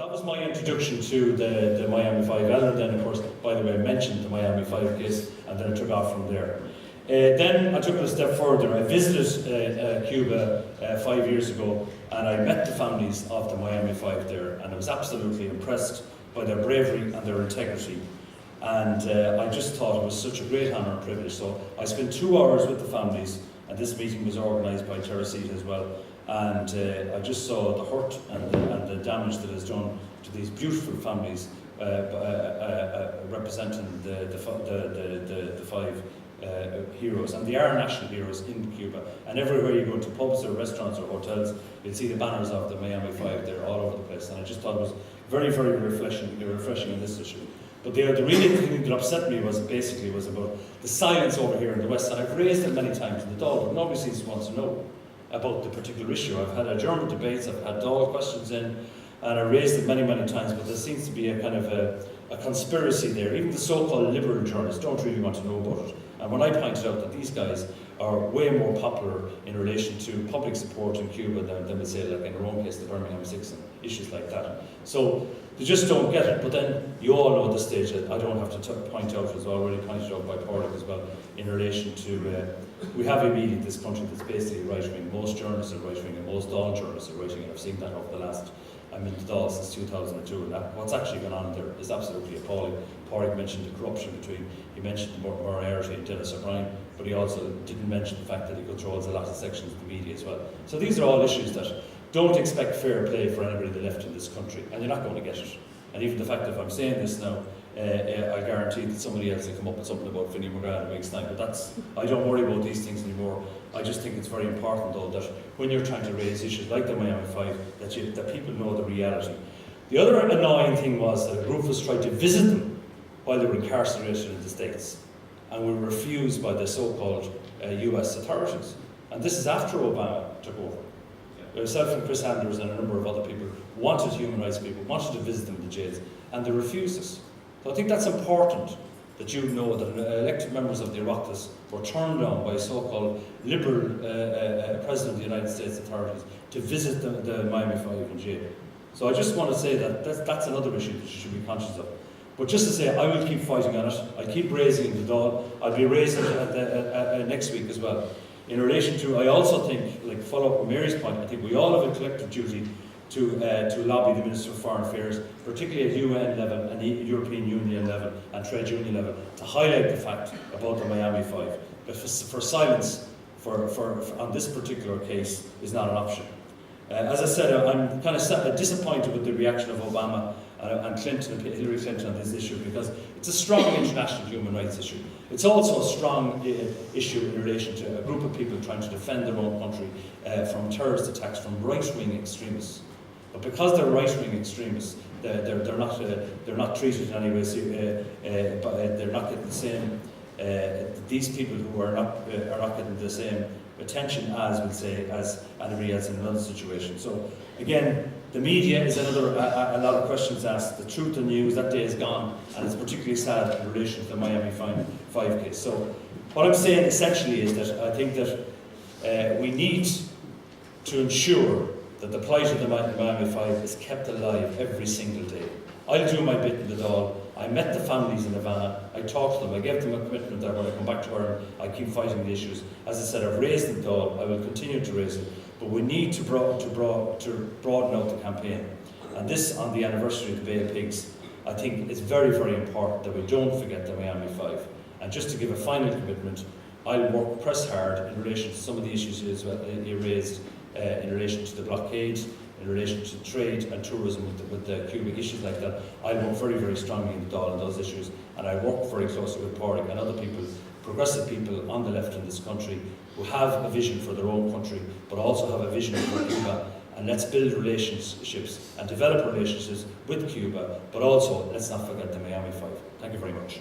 that was my introduction to the Miami 5. Ellen then, of course, by the way, mentioned the Miami 5 case, and then I took off from there. Then I took it a step further. I visited Cuba 5 years ago, and I met the families of the Miami 5 there, and I was absolutely impressed by their bravery and their integrity. And I just thought it was such a great honour and privilege. So I spent 2 hours with the families, and this meeting was organised by Teresita as well. And I just saw the hurt and the damage that is done to these beautiful families representing the 5 heroes, and they are national heroes in Cuba. And everywhere you go to pubs or restaurants or hotels, you'll see the banners of the Miami 5 there all over the place. And I just thought it was very, very refreshing on this issue. But the really thing that upset me was about the silence over here in the West. And I've raised it many times in the Dáil, but nobody seems to want to know about the particular issue. I've had German debates, I've had Dáil questions in, and I raised it many, many times, but there seems to be a kind of a conspiracy there. Even the so-called liberal journalists don't really want to know about it. And when I pointed out that these guys are way more popular in relation to public support in Cuba than we say, like in our own case, the Birmingham 6 and issues like that. So they just don't get it. But then you all know at this stage that I don't have to point out, as already pointed out by Pádraig as well, in relation to, we have a media in this country that's basically right-wing. Most journalists are right-wing, and most Dáil journalists are right-wing. And I've seen that over the last, I'm in the Dáil since 2002, and what's actually going on there is absolutely appalling. Pádraig mentioned the corruption he mentioned the morality in Dennis O'Brien, but he also didn't mention the fact that he controls a lot of sections of the media as well. So these are all issues that don't expect fair play for anybody on the left in this country, and you're not going to get it. And even the fact that if I'm saying this now, I guarantee that somebody else will come up with something about Finian McGrath in a week's time, but I don't worry about these things anymore. I just think it's very important, though, that when you're trying to raise issues like the Miami 5, that people know the reality. The other annoying thing was that a group was trying to visit them while they were incarcerated in the States, and were refused by the so-called US authorities. And this is after Obama took over. Myself and Chris Anders and a number of other people wanted human rights people, wanted to visit them in the jails, and they refused us. So I think that's important, that you know that elected members of the Oireachtas were turned down by so-called liberal President of the United States authorities to visit the Miami 5 in jail. So I just want to say that that's another issue that you should be conscious of. But just to say, I will keep fighting on it. I'll keep raising it in the Dáil. I'll be raising it next week as well. In relation to, I also think, like follow up on Mary's point, I think we all have a collective duty to lobby the Minister of Foreign Affairs, particularly at UN level and the European Union level and trade union level, to highlight the fact about the Miami 5. But for silence on this particular case is not an option. As I said, I'm kind of disappointed with the reaction of Obama and Hillary Clinton on this issue, because it's a strong international human rights issue. It's also a strong issue in relation to a group of people trying to defend their own country from terrorist attacks from right-wing extremists. But because they're right-wing extremists, they're not treated in any way. They're not getting the same. These people who are not getting the same attention as, we'll say, as anybody else in another situation. So again, the media is another, a lot of questions asked. The truth and news, that day is gone, and it's particularly sad in relation to the Miami 5 case. So what I'm saying essentially is that I think that we need to ensure that the plight of the Miami 5 is kept alive every single day. I'll do my bit in the Dáil. I met the families in Havana. I talked to them. I gave them a commitment that when I come back to Ireland, I keep fighting the issues. As I said, I've raised the Dáil. I will continue to raise it. But we need to broaden out the campaign. And this, on the anniversary of the Bay of Pigs, I think it's very, very important that we don't forget the Miami 5. And just to give a final commitment, I'll press hard in relation to some of the issues you raised in relation to the blockade, in relation to trade and tourism with the Cuban issues like that. I work very, very strongly in the Dáil on those issues, and I work very closely with Pádraig and other people, progressive people on the left in this country, who have a vision for their own country, but also have a vision for Cuba. And let's build relationships and develop relationships with Cuba, but also let's not forget the Miami 5. Thank you very much.